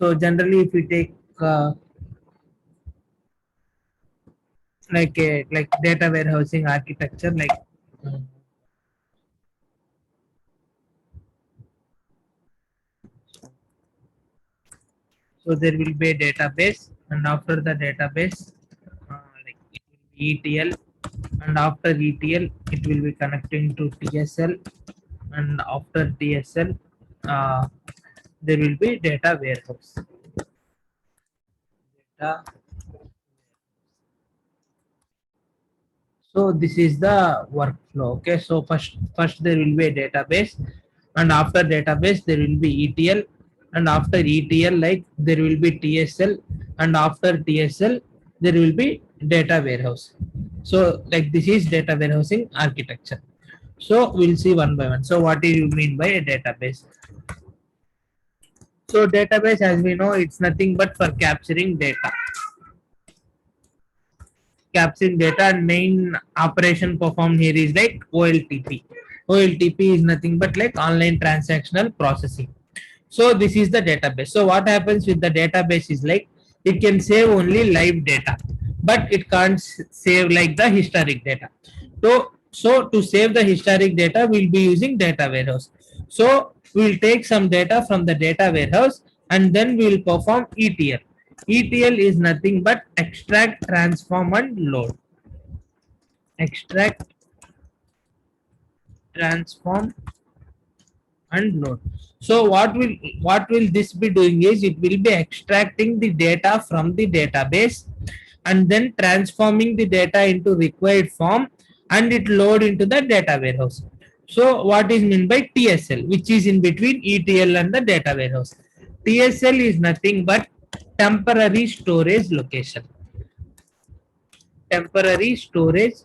So generally, if we take like a data warehousing architecture, so there will be a database, and after the database, it will be ETL, and after ETL, it will be connecting to TSL, and after TSL, uh, there will be data warehouse. Data. So this is the workflow. Okay, so first there will be a database, and after database there will be ETL, and after ETL there will be TSL, and after TSL there will be data warehouse. So this is data warehousing architecture. So we'll see one by one. So what do you mean by a database? So database, as we know, it's nothing but for capturing data. Capturing data, and main operation performed here is like OLTP. OLTP is nothing but like online transactional processing. So this is the database. So what happens with the database is like it can save only live data, but it can't save like the historic data. So to save the historic data, we'll be using data warehouse. So we'll take some data from the data warehouse, and then we'll perform ETL. ETL is nothing but extract, transform, and load. Extract, transform, and load. So what will this be doing is it will be extracting the data from the database, and then transforming the data into required form, and it load into the data warehouse. So what is meant by TSL, which is in between ETL and the data warehouse? TSL is nothing but temporary storage location. Temporary storage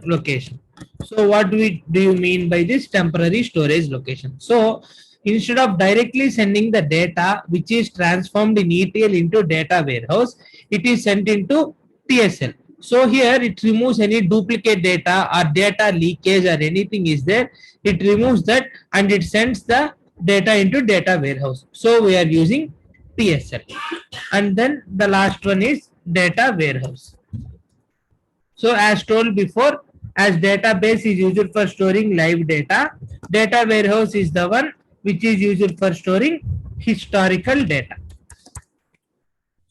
location. So what do you mean by this temporary storage location? So instead of directly sending the data which is transformed in ETL into data warehouse, it is sent into TSL. So here it removes any duplicate data or data leakage or anything is there. It removes that, and it sends the data into data warehouse. So we are using TSL. And then the last one is data warehouse. So as told before, as database is used for storing live data, data warehouse is the one which is used for storing historical data.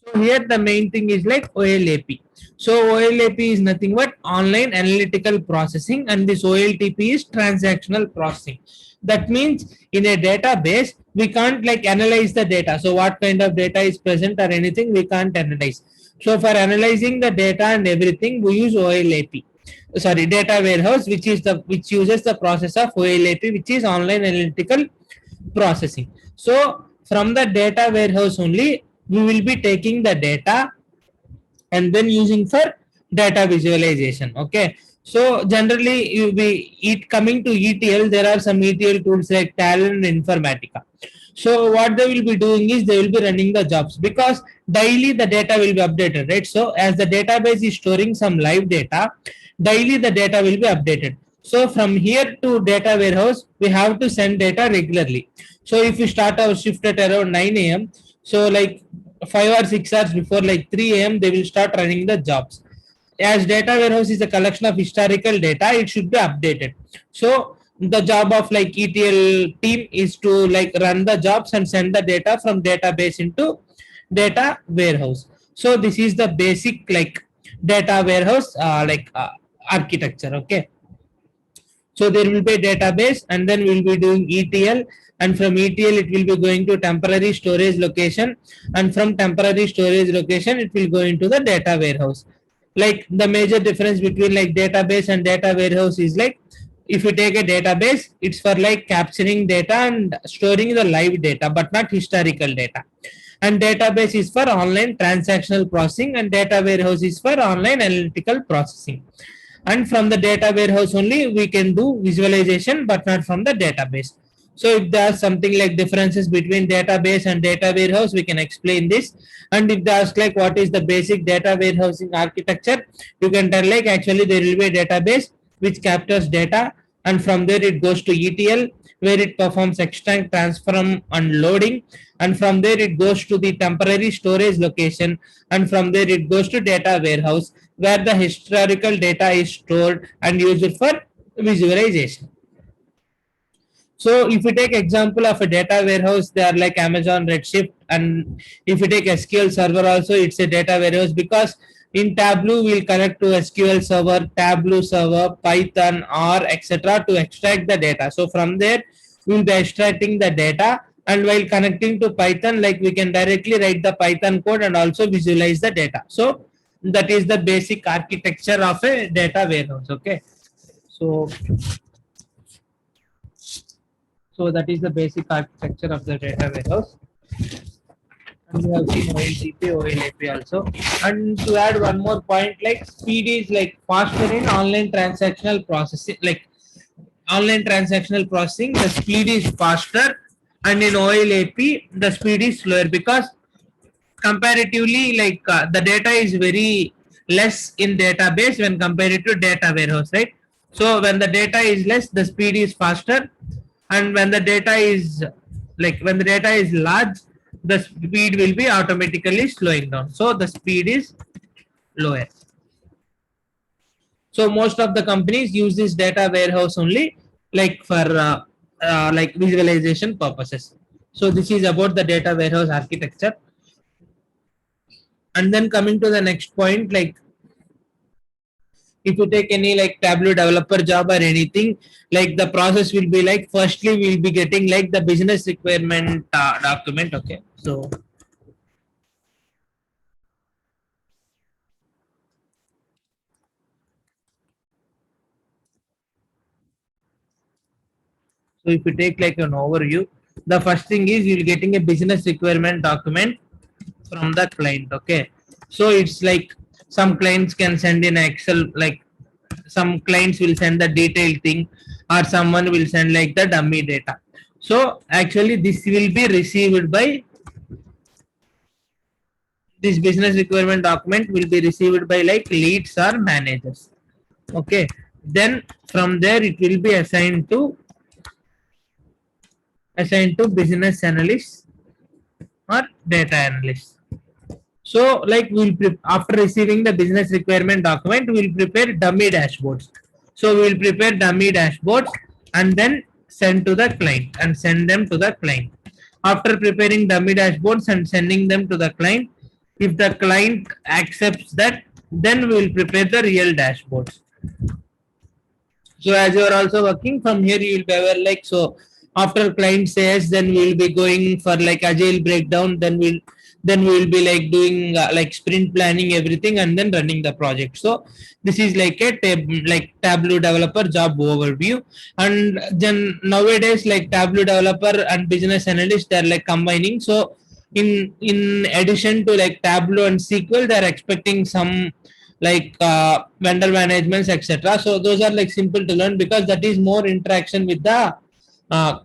So here the main thing is like OLAP. So OLAP is nothing but online analytical processing, and this OLTP is transactional processing. That means in a database we can't like analyze the data. So what kind of data is present or anything we can't analyze. So for analyzing the data and everything, we use OLAP. Sorry, data warehouse, which uses the process of OLAP, which is online analytical processing. So from the data warehouse only we will be taking the data and then using for data visualization. Okay. So generally you be coming to ETL, there are some ETL tools like Talent and Informatica. So what they will be doing is they will be running the jobs, because daily the data will be updated, right? So as the database is storing some live data, daily the data will be updated. So from here to data warehouse, we have to send data regularly. So if we start our shift at around 9 a.m., so like 5 or 6 hours before, like 3 a.m., they will start running the jobs. As data warehouse is a collection of historical data, it should be updated. So the job of like ETL team is to like run the jobs and send the data from database into data warehouse. So this is the basic like data warehouse architecture. Okay. So there will be a database, and then we'll be doing ETL, and from ETL it will be going to temporary storage location, and from temporary storage location it will go into the data warehouse. Like the major difference between like database and data warehouse is like, if you take a database, it's for like capturing data and storing the live data but not historical data, and database is for online transactional processing, and data warehouse is for online analytical processing. And from the data warehouse only we can do visualization, but not from the database. So if there's something like differences between database and data warehouse, we can explain this. And if they ask like what is the basic data warehousing architecture, you can tell like actually there will be a database which captures data, and from there it goes to ETL, where it performs extract, transform, and loading, and from there it goes to the temporary storage location, and from there it goes to data warehouse, where the historical data is stored and used for visualization. So if you take example of a data warehouse, they are like Amazon Redshift, and if you take SQL Server also, it's a data warehouse, because in Tableau we'll connect to SQL Server, Tableau Server, Python, or etc. to extract the data. So from there we'll be extracting the data, and while connecting to Python, like we can directly write the Python code and also visualize the data. So that is the basic architecture of a data warehouse. Okay. So that is the basic architecture of the data warehouse. And we have seen OLTP, OLAP also. And to add one more point, like speed is like faster in online transactional processing. Like online transactional processing, the speed is faster, and in OLAP, the speed is slower, because comparatively, like the data is very less in database when compared to data warehouse, right? So when the data is less, the speed is faster, and when the data is when the data is large, the speed will be automatically slowing down, so the speed is lower. So most of the companies use this data warehouse only like for like visualization purposes. So this is about the data warehouse architecture. And then coming to the next point, like if you take any like Tableau developer job or anything, like the process will be like, firstly we'll be getting like the business requirement document. Okay, so if you take like an overview, the first thing is you'll getting a business requirement document from the client. Okay, so it's like some clients can send in Excel, like some clients will send the detailed thing, or someone will send like the dummy data. So actually this will be received by, this business requirement document will be received by like leads or managers. Okay, then from there it will be assigned to business analysts or data analysts. So like after receiving the business requirement document, we'll prepare dummy dashboards. So we'll prepare dummy dashboards and then send to the client and send them to the client. After preparing dummy dashboards and sending them to the client, if the client accepts that, then we will prepare the real dashboards. So as you are also working from here, you will be aware like, so after client says, then we will be going for like agile breakdown, then we will be like doing like sprint planning everything, and then running the project. So this is like a like Tableau developer job overview. And then nowadays like Tableau developer and business analyst, they're like combining. So in addition to like Tableau and SQL, they're expecting some like vendor managements, etc. So those are like simple to learn, because that is more interaction with the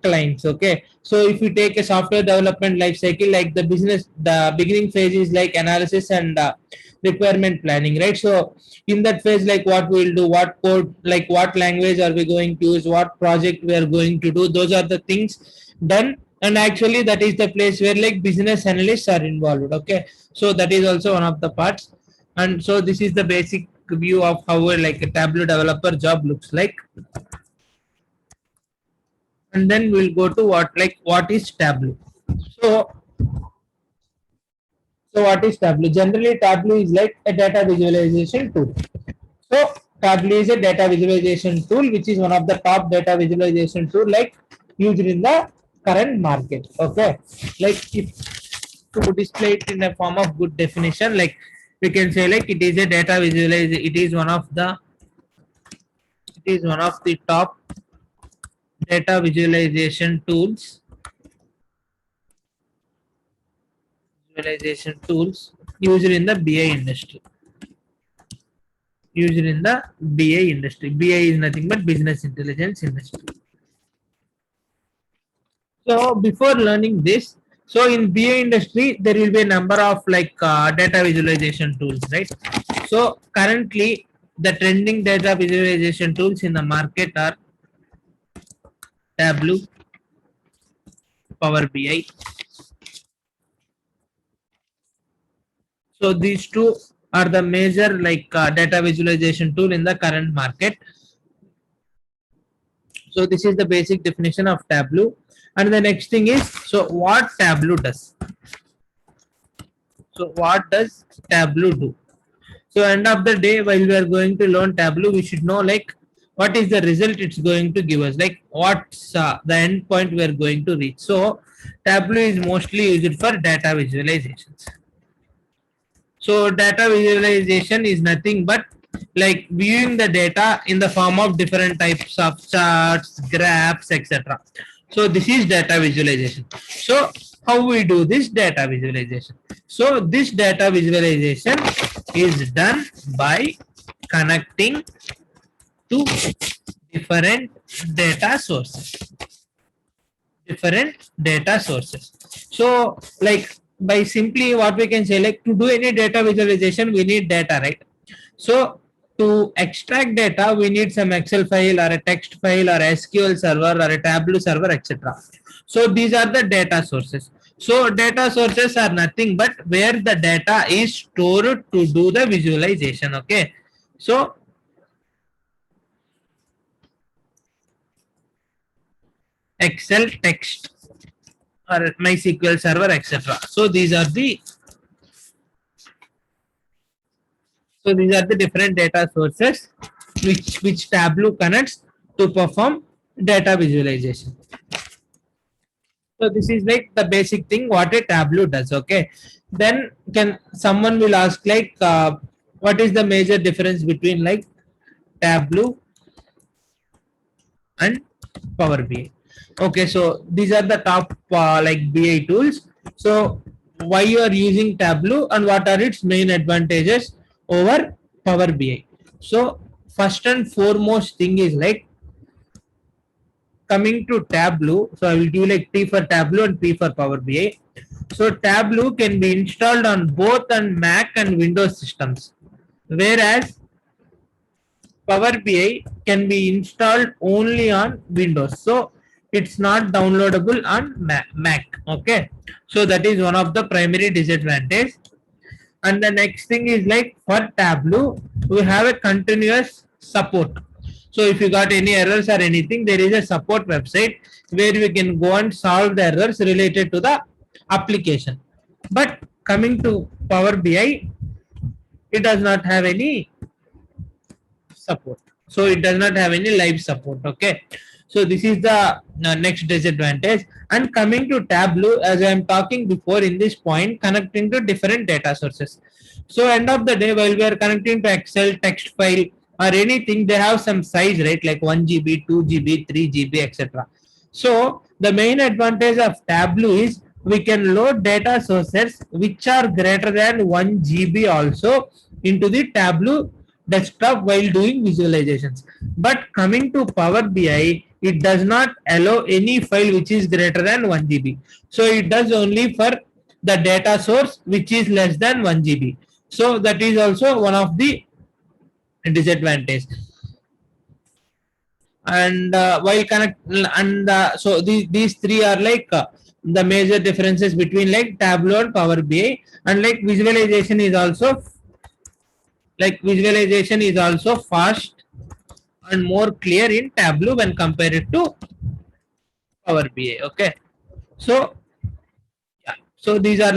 clients. Okay, so if you take a software development life cycle, like the beginning phase is like analysis and requirement planning, right? So in that phase, like what we'll do, what code, like what language are we going to use, what project we are going to do, those are the things done. And actually that is the place where like business analysts are involved. Okay, so that is also one of the parts. And so this is the basic view of how like a Tableau developer job looks like. And then we'll go to what is Tableau. So what is Tableau? Generally, Tableau is like a data visualization tool. So Tableau is a data visualization tool, which is one of the top data visualization tool like used in the current market. Okay, like if to display it in a form of good definition, like we can say like it is a data visualization. It is one of the top data visualization tools used in the BI industry. BI is nothing but business intelligence industry. So before learning this, so in BI industry, there will be a number of like data visualization tools, right? So currently the trending data visualization tools in the market are Tableau, Power BI. So these two are the major data visualization tool in the current market. So this is the basic definition of Tableau. And the next thing is, so what Tableau does. So what does Tableau do? So end of the day, while we are going to learn Tableau, we should know what is the result it's going to give us, like what's the end point we are going to reach. So Tableau is mostly used for data visualizations. So data visualization is nothing but like viewing the data in the form of different types of charts, graphs, etc. So this is data visualization. So how we do this data visualization? So this data visualization is done by connecting to different data sources. So by simply what we can say, like to do any data visualization we need data, right? So to extract data we need some Excel file or a text file or SQL server or a Tableau server, etc. So these are the data sources. So data sources are nothing but where the data is stored to do the visualization. Okay, so Excel, text, or MySQL server, etc. So these are the different data sources which Tableau connects to perform data visualization. So this is like the basic thing what a Tableau does. Okay, then can someone will ask what is the major difference between like Tableau and Power BI? Okay, so these are the top BI tools. So why you are using Tableau and what are its main advantages over Power BI? So first and foremost thing is like coming to Tableau. So I will do like T for Tableau and P for Power BI. So Tableau can be installed on both on Mac and Windows systems, whereas Power BI can be installed only on Windows. So it's not downloadable on Mac. Okay, so that is one of the primary disadvantage. And the next thing is like for Tableau, we have a continuous support. So if you got any errors or anything, there is a support website where we can go and solve the errors related to the application. But coming to Power BI, it does not have any support. So it does not have any live support. Okay, so this is the next disadvantage. And coming to Tableau, as I am talking before in this point, connecting to different data sources. So end of the day, while we are connecting to Excel, text file or anything, they have some size, right? Like 1 GB, 2 GB, 3 GB, etc. So the main advantage of Tableau is we can load data sources which are greater than 1 GB also into the Tableau desktop while doing visualizations. But coming to Power BI, it does not allow any file which is greater than 1 GB. So it does only for the data source which is less than 1 GB. So that is also one of the disadvantage. And while connect and so these three are the major differences between like Tableau and Power BI. And visualization is also fast and more clear in Tableau when compared to Power BI. Okay, so yeah, so these are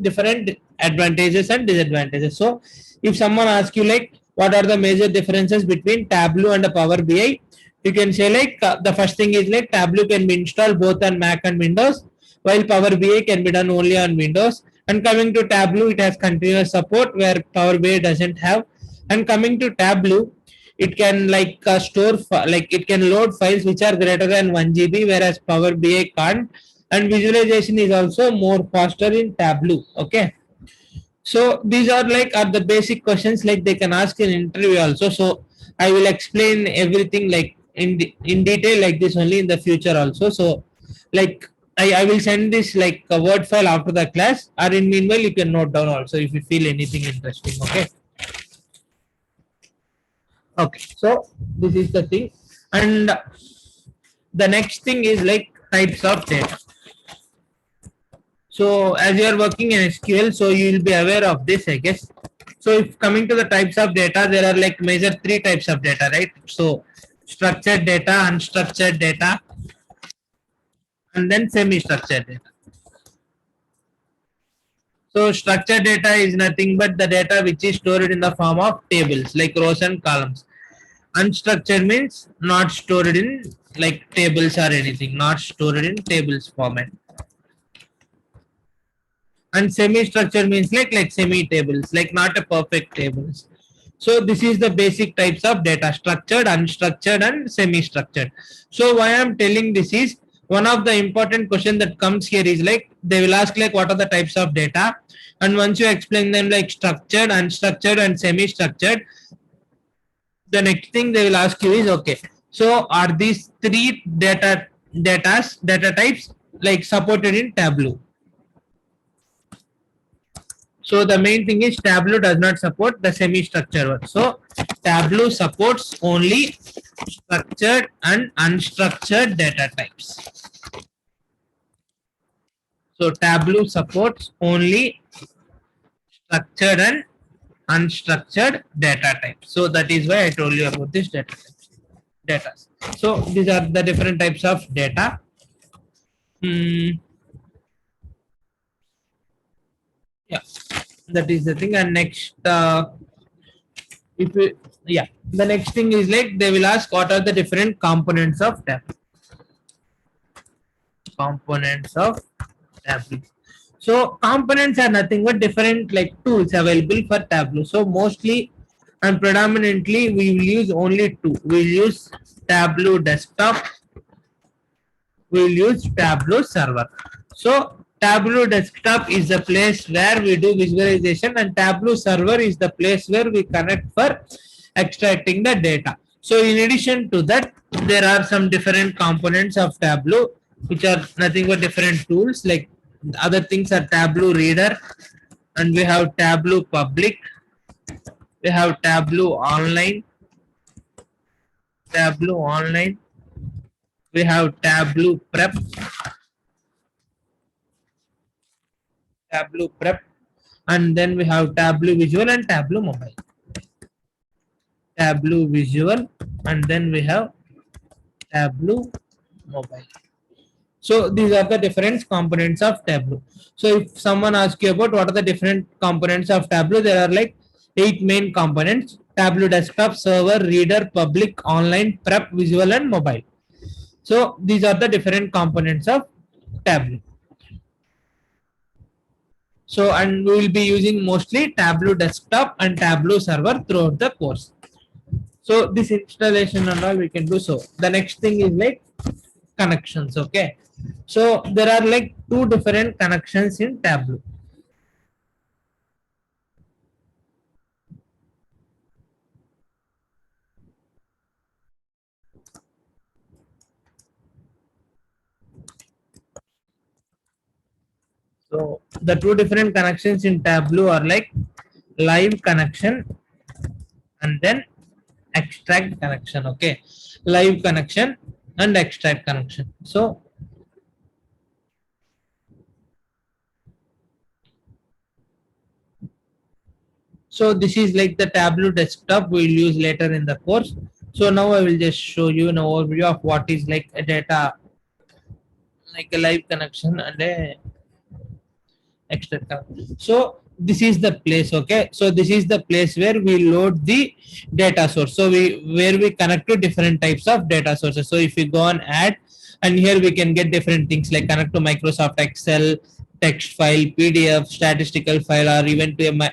different advantages and disadvantages. So if someone asks you like what are the major differences between Tableau and the Power BI, you can say the first thing is like Tableau can be installed both on Mac and Windows, while Power BI can be done only on Windows. And coming to Tableau, it has continuous support where Power BI doesn't have. And coming to Tableau, it can it can load files which are greater than 1 GB, whereas Power BI can't. And visualization is also more faster in Tableau. Okay, so these are the basic questions like they can ask in interview also. So I will explain everything like in detail like this only in the future also. So like I will send this like a word file after the class, or in meanwhile you can note down also if you feel anything interesting. Okay, okay, so this is the thing. And the next thing is like types of data. So as you are working in SQL, so you will be aware of this, I guess. So if coming to the types of data, there are like major three types of data, right? So structured data, unstructured data, and then semi-structured data. So structured data is nothing but the data which is stored in the form of tables, like rows and columns. Unstructured means not stored in like tables or anything, not stored in tables format. And semi-structured means like semi-tables, like not a perfect tables. So this is the basic types of data: structured, unstructured, and semi-structured. So why I'm telling this is one of the important question that comes here is like they will ask like what are the types of data, and once you explain them like structured, unstructured, and semi-structured, the next thing they will ask you is okay. So are these three data types like supported in Tableau? So the main thing is Tableau does not support the semi-structured one. So Tableau supports only structured and unstructured data types. So Tableau supports only structured and unstructured data types. So that is why I told you about this data types. Data. So these are the different types of data. Yeah, that is the thing. And next, if we, yeah, the next thing is like they will ask what are the different components of Tableau. Components of Tableau. So components are nothing but different like tools available for Tableau. So mostly and predominantly we will use only two. We will use Tableau desktop. We will use Tableau server. So Tableau desktop is the place where we do visualization, and Tableau server is the place where we connect for extracting the data. So in addition to that, there are some different components of Tableau which are nothing but different tools. Like other things are Tableau reader, and we have Tableau public, we have Tableau online, we have Tableau prep, and then we have Tableau visual and Tableau mobile. Tableau visual, and then we have Tableau mobile. So these are the different components of Tableau. So if someone asks you about what are the different components of Tableau, there are like 8 main components: Tableau desktop, server, reader, public, online, prep, visual, and mobile. So these are the different components of Tableau. So, and we will be using mostly Tableau desktop and Tableau server throughout the course. So this installation and all we can do. So the next thing is like connections. Okay. So there are like two different connections in Tableau. So the two different connections in Tableau are like live connection and then extract connection. Okay, live connection and extract connection. So this is like the Tableau desktop we'll use later in the course. So now I will just show you an overview of what is like a data, like a live connection and a extract connection. So this is the place. Okay, so this is the place where we load the data source. So where we connect to different types of data sources. So if we go on add, and here we can get different things like connect to Microsoft Excel, text file, PDF, statistical file, or even to a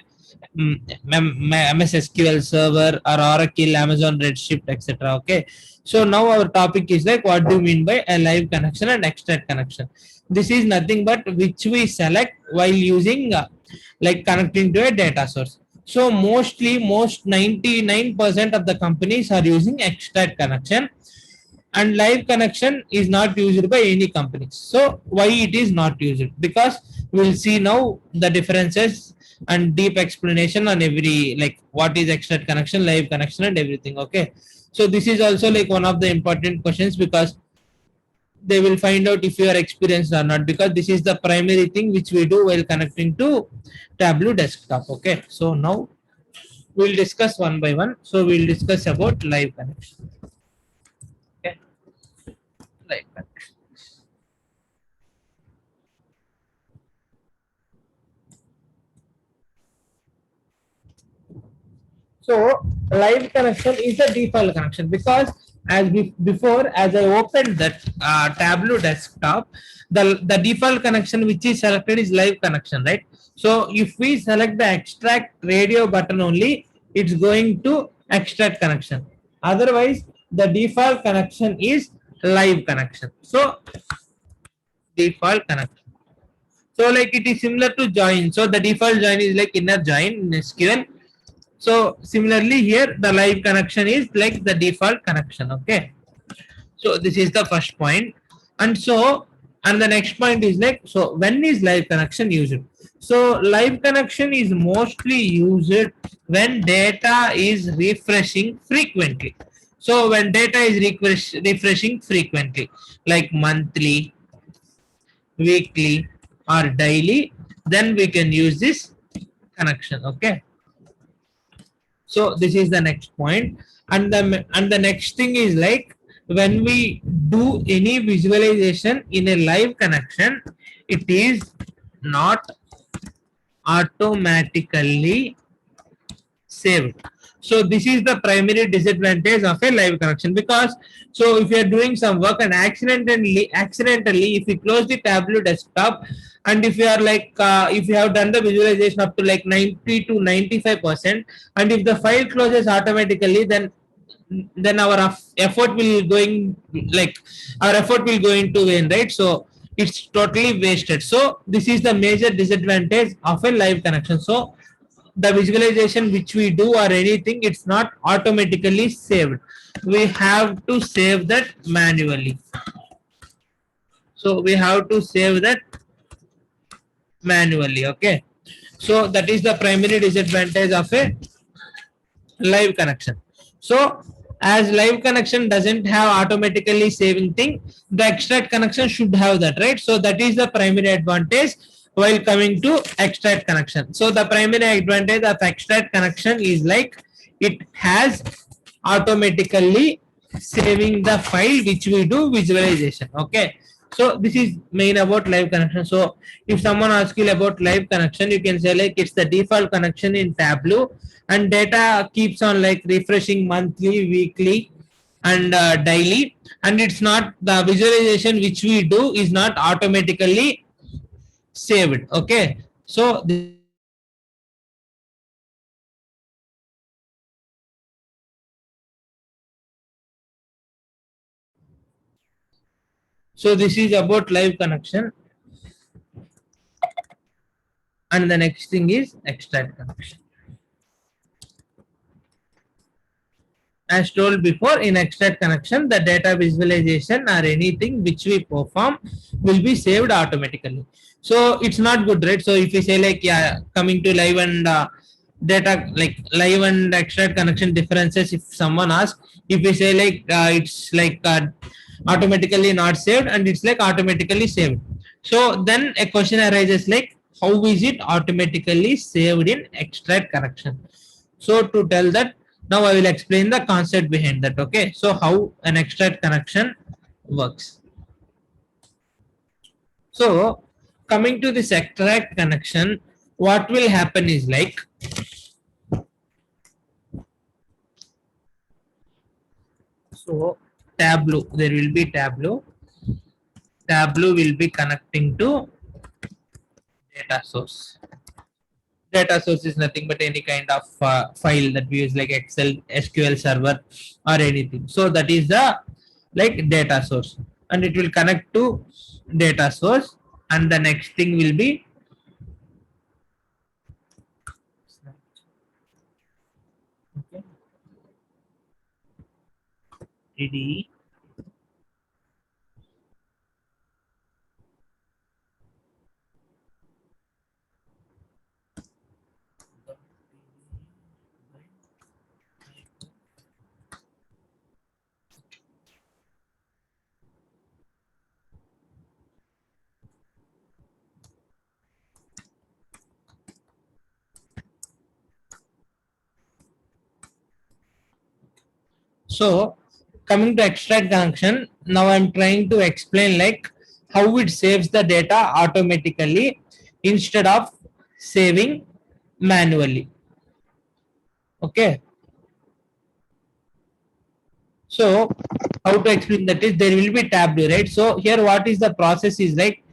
MS SQL server or Oracle, Amazon Redshift, etc. Okay, so now our topic is like what do you mean by a live connection and extract connection. This is nothing but which we select while using like connecting to a data source. So most 99% of the companies are using extract connection, and live connection is not used by any companies. So why it is not used? Because we'll see now the differences and deep explanation on every like what is extract connection, live connection, and everything. Okay, so this is also like one of the important questions, because they will find out if you are experienced or not, because this is the primary thing which we do while connecting to Tableau desktop. Okay, so now we'll discuss one by one. So we'll discuss about live connection. Okay, live connection. So live connection is the default connection, because as before, as I opened that Tableau desktop, the default connection which is selected is live connection, right? So if we select the extract radio button only, it's going to extract connection. Otherwise, the default connection is live connection. So default connection. So like it is similar to join. So the default join is like inner join in SQL. So similarly here the live connection is like the default connection. Okay. So this is the first point. And so, and the next point is like, so when is live connection used? So live connection is mostly used when data is refreshing frequently. So when data is refreshing frequently, like monthly, weekly, or daily, then we can use this connection. Okay. So this is the next point. And the next thing is like, when we do any visualization in a live connection, it is not automatically saved. So this is the primary disadvantage of a live connection, because so if you are doing some work and accidentally if you close the Tableau desktop, and if you are like if you have done the visualization up to like 90 to 95%, and if the file closes automatically, then our effort will going, like our effort will go into vain, right? So it's totally wasted. So this is the major disadvantage of a live connection. So the visualization which we do or anything, it's not automatically saved. We have to save that manually. So we have to save that manually. Okay. So that is the primary disadvantage of a live connection. So as live connection doesn't have automatically saving thing, the extract connection should have that, right? So that is the primary advantage while coming to extract connection. So the primary advantage of extract connection is like, it has automatically saving the file which we do visualization. Okay. So this is main about live connection. So if someone asks you about live connection, you can say like, it's the default connection in Tableau, and data keeps on like refreshing monthly, weekly, and daily, and it's not, the visualization which we do is not automatically saved. Okay. So this is about live connection. And the next thing is extract connection. As told before, in extract connection, the data visualization or anything which we perform will be saved automatically. So it's not good, right? So if we say like, yeah, coming to live and data, like live and extract connection differences, if someone asks, if we say like it's like automatically not saved and it's like automatically saved, so then a question arises like, how is it automatically saved in extract connection? So to tell that, now I will explain the concept behind that. Okay. So how an extract connection works. So coming to this extract connection, what will happen is like, so Tableau, there will be Tableau. Tableau will be connecting to data source. Data source is nothing but any kind of file that we use, like Excel, SQL server, or anything. So that is the like data source, and it will connect to data source, and the next thing will be, okay, DD, So coming to extract connection, now I'm trying to explain like how it saves the data automatically instead of saving manually. Okay. So how to explain that is there will be Tableau, right? So here what is the process is like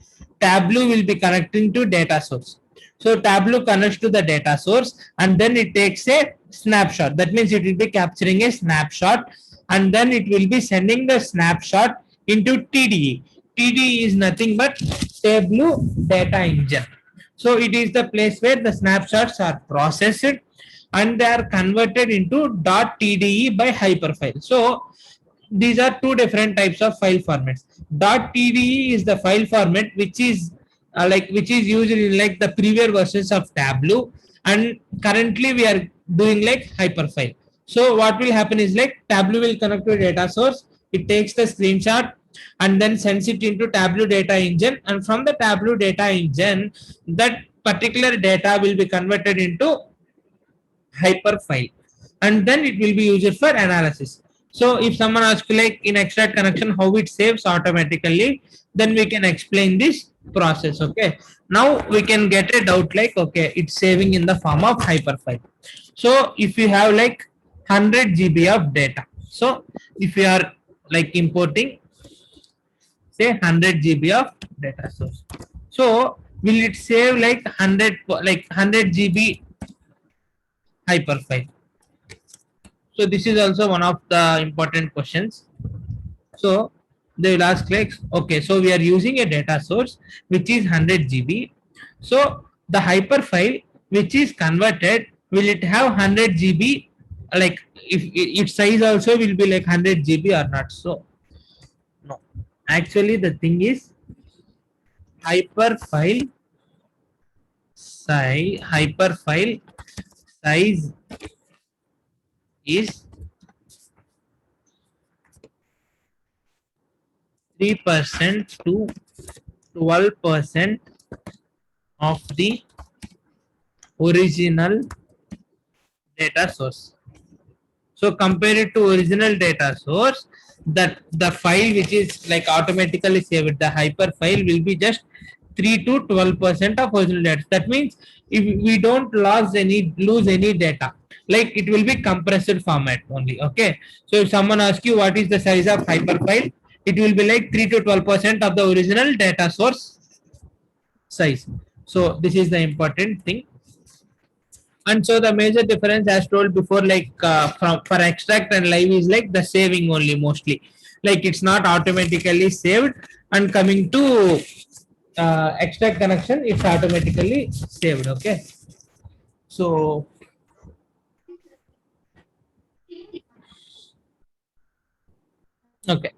Tableau will be connecting to data source. So Tableau connects to the data source and then it takes a snapshot. That means it will be capturing a snapshot and then it will be sending the snapshot into TDE. TDE is nothing but Tableau data engine. So it is the place where the snapshots are processed and they are converted into .tde by hyperfile. So these are two different types of file formats. .tde is the file format which is used in like the previous versions of Tableau, and currently we are doing like hyperfile. So what will happen is like Tableau will connect to a data source, it takes the screenshot and then sends it into Tableau data engine, and from the Tableau data engine that particular data will be converted into hyperfile and then it will be used for analysis. So if someone asks like in extract connection how it saves automatically, then we can explain this process. Okay, now we can get a doubt like okay, it's saving in the form of hyperfile. So if you have like 100 GB of data, so if you are like importing say 100 GB of data source, so will it save like 100 GB hyperfile? So this is also one of the important questions. So they will ask like, okay, so we are using a data source which is 100 GB. So the hyperfile which is converted, will it have 100 GB? Like if its size also will be like 100 GB or not? So no. Actually, the thing is hyperfile size is 3% to 12% of the original data source. So compare it to original data source, that the file which is like automatically saved, the hyper file will be just 3 to 12% of original data. That means if we don't lose any data, like it will be compressed format only. Okay. So if someone asks you what is the size of hyper file, it will be like 3 to 12% of the original data source size. So this is the important thing. And so the major difference as told before like from for extract and live is like the saving only mostly, like it's not automatically saved, and coming to extract connection it's automatically saved. Okay. So okay,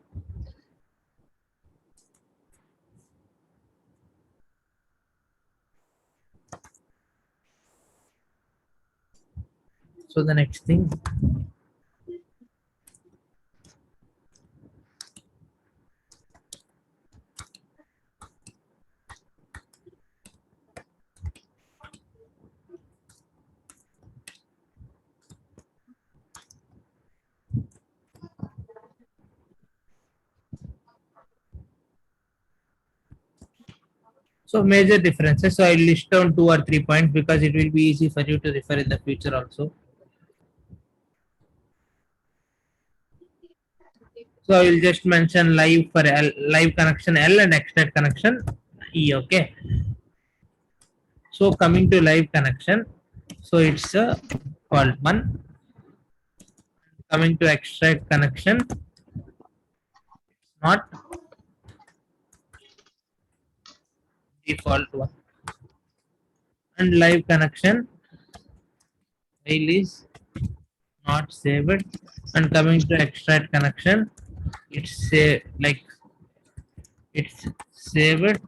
so the next thing, so major differences, so I'll list down 2 or 3 points because it will be easy for you to refer in the future also. So I will just mention live for L, live connection L, and extract connection E. Okay. So coming to live connection, so it's a default one. Coming to extract connection, not default one. And live connection file is not saved. And coming to extract connection, it's like it's saved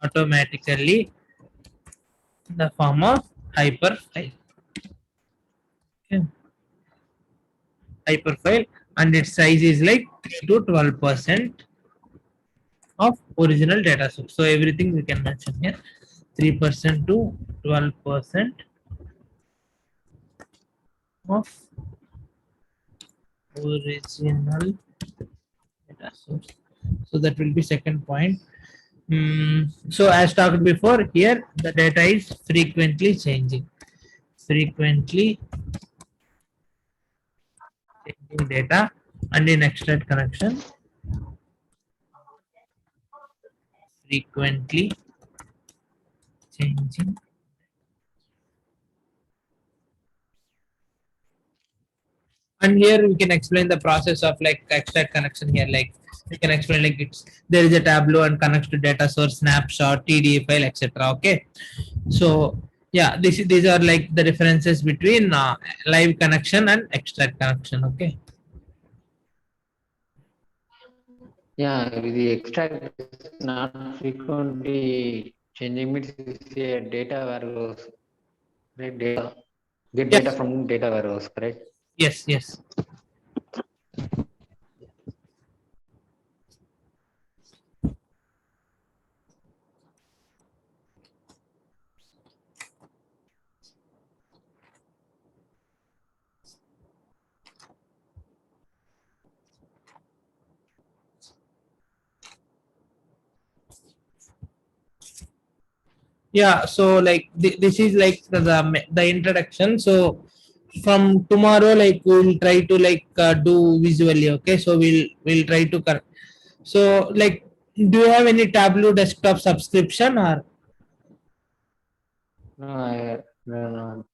automatically in the form of hyperfile. Okay. Hyperfile, and its size is like 3 to 12% of original data source. So everything we can mention here, 3% to 12% of original data source. So that will be second point. So as talked before, here the data is frequently changing. Frequently changing data, and in extract connection, frequently changing. And here we can explain the process of like extract connection here. Like we can explain like it's there is a Tableau and connects to data source, snapshot, TDA file, etc. Okay. So yeah, these are like the differences between live connection and extract connection. Okay. Yeah, the extract is not frequently changing means it's a data warehouse, right? Data get data Yes. from data warehouse, correct? Yes. Yes. Yeah, so like this is like the introduction. So from tomorrow, like we'll try to like do visually. Okay, so we'll try to correct. So like, do you have any Tableau desktop subscription or? No, I no, no.